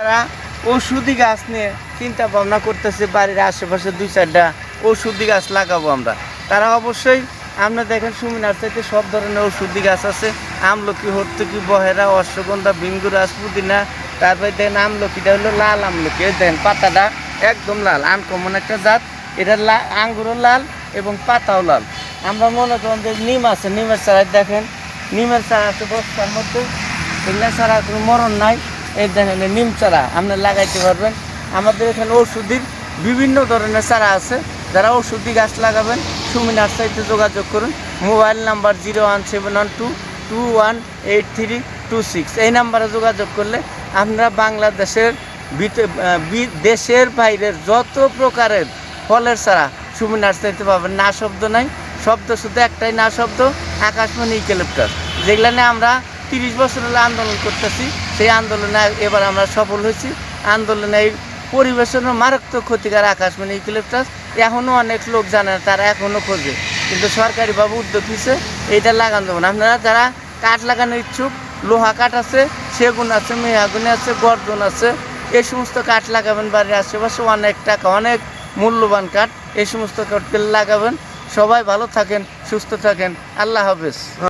তারা ঔষধি গাছ নিয়ে চিন্তা ভাবনা করতেছে, বাড়ির আশেপাশে 2-4টা ঔষধি গাছ লাগাবো আমরা। তারা অবশ্যই আমরা দেখেন সুমি নার্সারিতে সব ধরনের ঔষধি গাছ আছে। আমলকি, হর্তুকি, বহেরা, অশ্বগন্ধা, ভিঙ্গুরাজ, পুদিনা। তারপরে দেখেন আমলকিটা হলো লাল আমলকি, দেখেন পাতাটা একদম লাল, আনকমন একটা জাত। এটা আঙ্গুরও লাল এবং পাতাও লাল। আমরা মনে করেন যে নিম আছে, নিমের চারা দেখেন, নিমের চারা আছে বস্তার মধ্যে, এগুলো চারা কোনো মরণ নাই। এই দেখেন নিম চারা আপনি লাগাইতে পারবেন। আমাদের এখানে ঔষধির বিভিন্ন ধরনের চারা আছে। যারা ঔষধি গাছ লাগাবেন সুমি নার্সারিতে যোগাযোগ করুন। Mobile number 01712218326। এই নাম্বারে যোগাযোগ করলে আমরা বাংলাদেশের দেশের বাইরের যত প্রকারের ফলের চারা সুমি নার্সারিতে পাবেন। না শব্দ নাই, শব্দ শুধু একটাই না শব্দ, আকাশমণি ইউক্যালিপটাস, যেগুলো নিয়ে আমরা 30 বছর হলে আন্দোলন করতেছি। সেই আন্দোলনে এবার আমরা সফল হয়েছি। আন্দোলনে এই পরিবেশের মারাত্মক ক্ষতিকার আকাশমণি ইউক্যালিপটাস এখনও অনেক লোক জানে না, তারা এখনও খোঁজে, কিন্তু সরকারিভাবে উদ্যোগ নিচ্ছে এইটা লাগান দেবেন। আপনারা যারা কাঠ লাগানোর ইচ্ছুক, লোহা কাঠ আছে, সেগুন আছে, মেহাগুনি আছে, গর্জন আছে, এই সমস্ত কাঠ লাগাবেন। বাড়ির আশেপাশে অনেক টাকা, অনেক মূল্যবান কাঠ, এই সমস্ত কাঠ লাগাবেন। সবাই ভালো থাকেন, সুস্থ থাকেন, আল্লাহ হাফেজ।